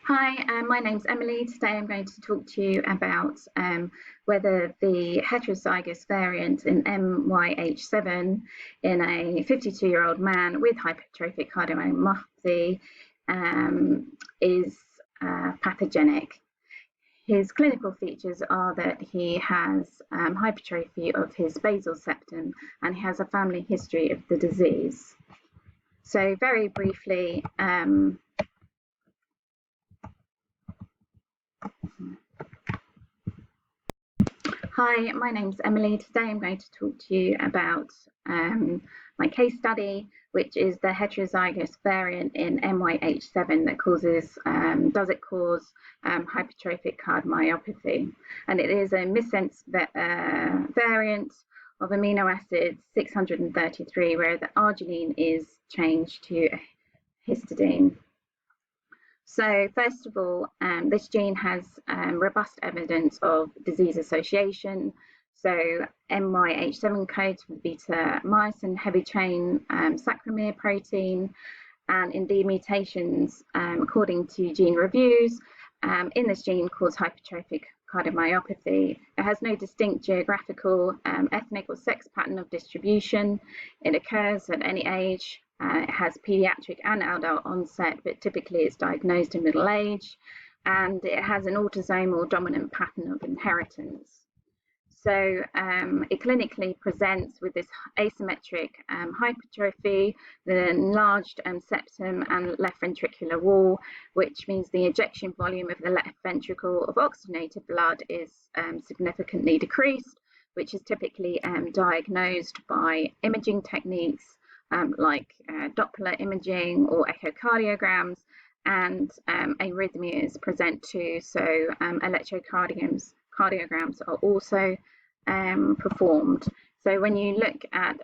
Hi, my name's Emily. Today I'm going to talk to you about whether the heterozygous variant in MYH7 in a 52-year-old man with hypertrophic cardiomyopathy is pathogenic. His clinical features are that he has hypertrophy of his basal septum and he has a family history of the disease. So very briefly, Hi, my name's Emily. Today I'm going to talk to you about my case study, which is the heterozygous variant in MYH7 that does it cause hypertrophic cardiomyopathy? And it is a missense variant of amino acid 633, where the arginine is changed to histidine. So first of all, this gene has robust evidence of disease association. So MYH7 codes for beta myosin heavy chain sarcomere protein, and indeed mutations according to gene reviews in this gene cause hypertrophic cardiomyopathy. It has no distinct geographical, ethnic or sex pattern of distribution. It occurs at any age. It has pediatric and adult onset, but typically it's diagnosed in middle age, and it has an autosomal dominant pattern of inheritance. So it clinically presents with this asymmetric hypertrophy, the enlarged septum and left ventricular wall, which means the ejection volume of the left ventricle of oxygenated blood is significantly decreased, which is typically diagnosed by imaging techniques like Doppler imaging or echocardiograms, and arrhythmias present too. So electrocardiograms are also performed. So when you look at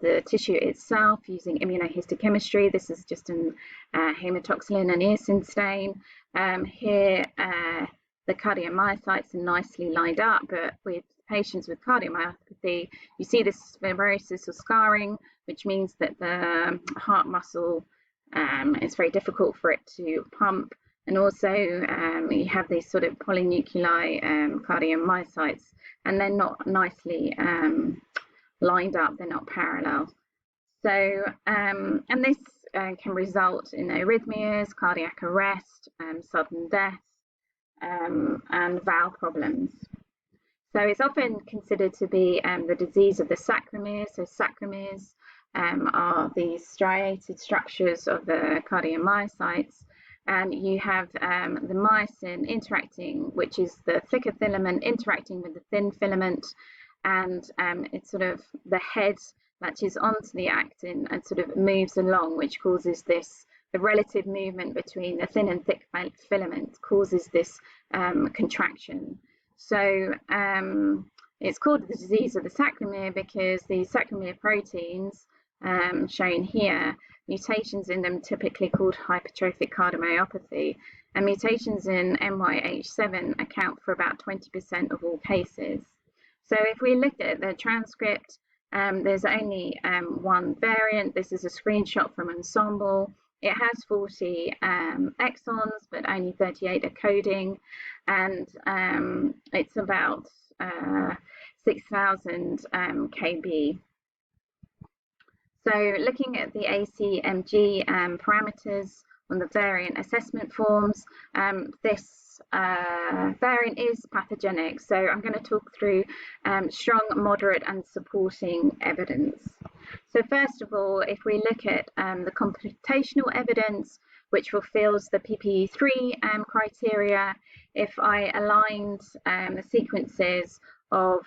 the tissue itself using immunohistochemistry, this is just an hematoxylin and eosin stain. Here the cardiomyocytes are nicely lined up, but with patients with cardiomyopathy, you see this fibrosis or scarring, which means that the heart muscle it's very difficult for it to pump, and also you have these sort of polynuclei cardiomyocytes, and they're not nicely lined up, they're not parallel. So and this can result in arrhythmias, cardiac arrest, sudden death, and valve problems. So it's often considered to be the disease of the sarcomeres. So sarcomeres are these striated structures of the cardiomyocytes, and you have the myosin interacting, which is the thicker filament interacting with the thin filament, and it's sort of the head latches onto the actin and sort of moves along, which causes this, the relative movement between the thin and thick filament causes this contraction. So it's called the disease of the sarcomere because the sarcomere proteins shown here, mutations in them typically called hypertrophic cardiomyopathy, and mutations in MYH7 account for about 20% of all cases. So if we look at the transcript, there's only one variant. This is a screenshot from Ensembl. It has 40 exons, but only 38 are coding, and it's about 6,000 kb. So looking at the ACMG parameters on the variant assessment forms, this variant is pathogenic. So I'm going to talk through strong, moderate and supporting evidence. So first of all, if we look at the computational evidence, which fulfills the PPE3 criteria, if I aligned the sequences of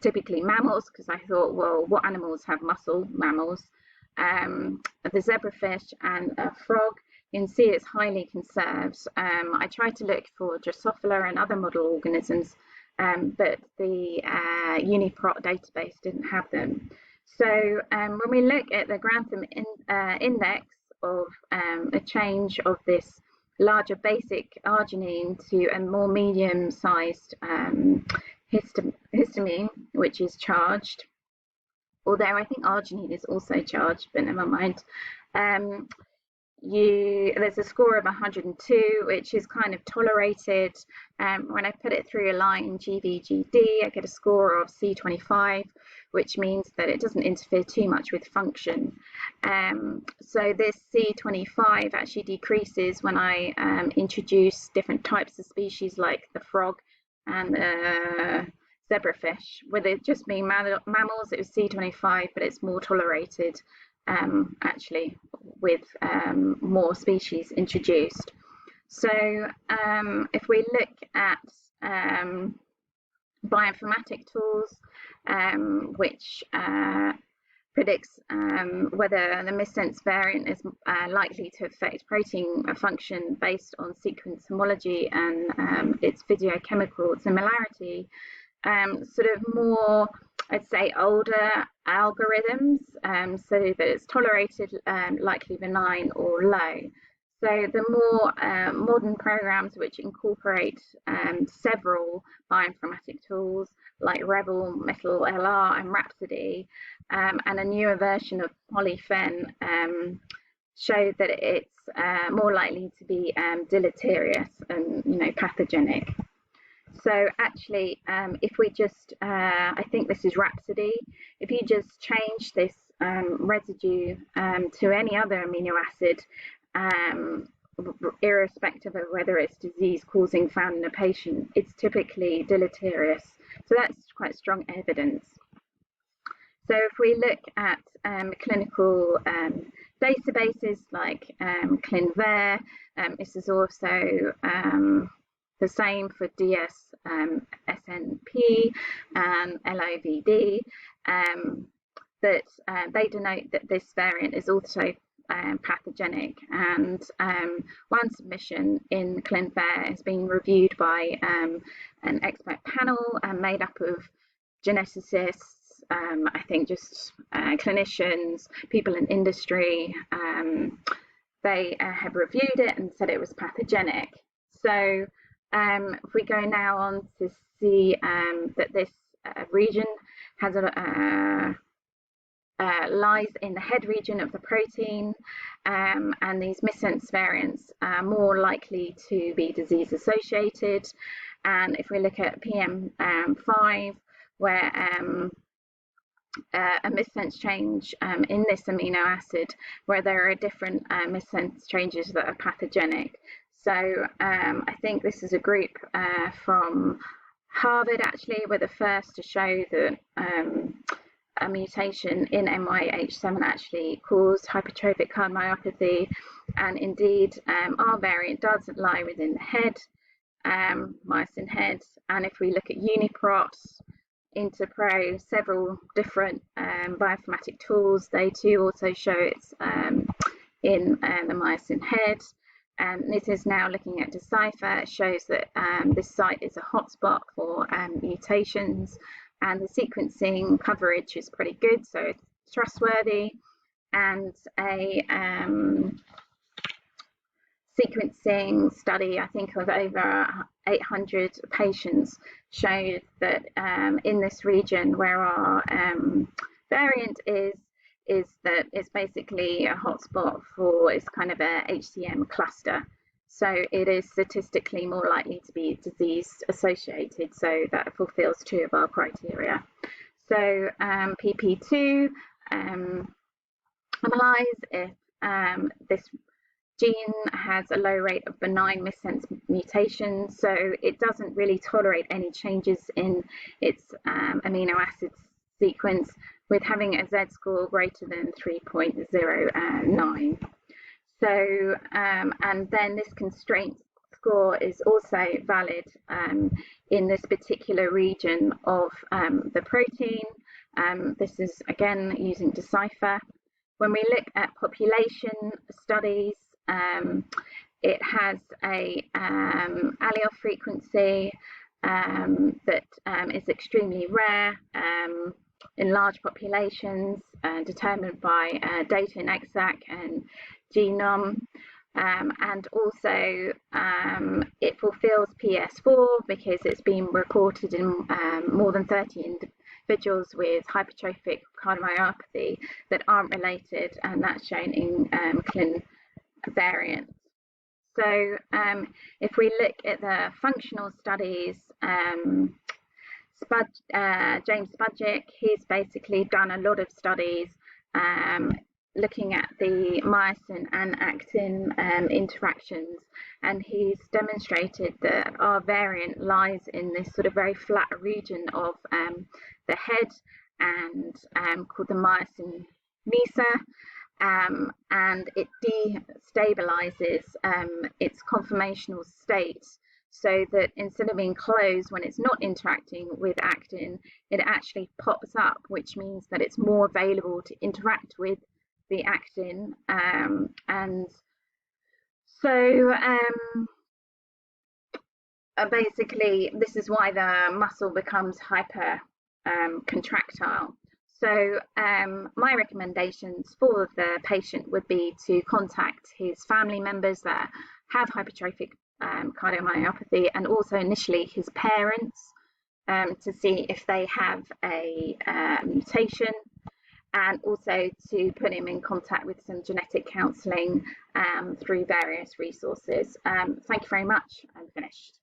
typically mammals, because I thought, well, what animals have muscle? Mammals. The zebrafish and a frog, you can see it's highly conserved. I tried to look for Drosophila and other model organisms, but the UniProt database didn't have them. So when we look at the Grantham index of a change of this larger basic arginine to a more medium-sized histamine, which is charged, although I think arginine is also charged, but never mind. there's a score of 102, which is kind of tolerated. When I put it through a line GVGD, I get a score of C25, which means that it doesn't interfere too much with function. So this C25 actually decreases when I introduce different types of species like the frog and the zebrafish. With it just being mammals, it was C25, but it's more tolerated actually with more species introduced. So if we look at bioinformatic tools, which predicts whether the missense variant is likely to affect protein function based on sequence homology and its physiochemical similarity, sort of more, I'd say, older algorithms, so that it's tolerated, likely benign or low. So the more modern programs which incorporate several bioinformatic tools like Rebel, METAL-LR and Rhapsody, and a newer version of Polyphen show that it's more likely to be deleterious and pathogenic. So actually, if we just, I think this is Rhapsody, if you just change this residue to any other amino acid, irrespective of whether it's disease causing found in a patient, it's typically deleterious. So that's quite strong evidence. So if we look at clinical databases like ClinVar, this is also the same for DS, SNP and LOVD, that they denote that this variant is also pathogenic, and one submission in ClinVar has been reviewed by an expert panel made up of geneticists, I think just clinicians, people in industry. They have reviewed it and said it was pathogenic. So if we go now on to see that this region has lies in the head region of the protein, and these missense variants are more likely to be disease associated. And if we look at PM5, where a missense change in this amino acid, where there are different missense changes that are pathogenic. So I think this is a group from Harvard actually were the first to show that a mutation in MYH7 actually caused hypertrophic cardiomyopathy, and indeed our variant does lie within the head, myosin head. And if we look at UniProt, Interpro, several different bioinformatic tools, they too also show it's in the myosin head. And this is now looking at Decipher. It shows that this site is a hotspot for mutations, and the sequencing coverage is pretty good, so it's trustworthy. And a sequencing study, I think of over 800 patients, showed that in this region where our variant is that it's basically a hotspot for, it's kind of a HCM cluster. So it is statistically more likely to be disease associated. So that fulfills two of our criteria. So PP2 analyze if this gene has a low rate of benign missense mutations, so it doesn't really tolerate any changes in its amino acid sequence, with having a Z-score greater than 3.09. So, and then this constraint score is also valid in this particular region of the protein. This is again using Decipher. When we look at population studies, it has a allele frequency that is extremely rare in large populations, determined by data in EXAC and genome, and also it fulfills PS4 because it's been reported in more than 30 individuals with hypertrophic cardiomyopathy that aren't related, and that's shown in variant. So if we look at the functional studies, James Spudgick, he's basically done a lot of studies looking at the myosin and actin interactions, and he's demonstrated that our variant lies in this sort of very flat region of the head and called the myosin meso. And it destabilizes its conformational state, so that instead of being closed when it's not interacting with actin, it actually pops up, which means that it's more available to interact with the actin. And so basically, this is why the muscle becomes hyper contractile. So my recommendations for the patient would be to contact his family members that have hypertrophic cardiomyopathy, and also initially his parents, to see if they have a mutation, and also to put him in contact with some genetic counselling through various resources. Thank you very much. I'm finished.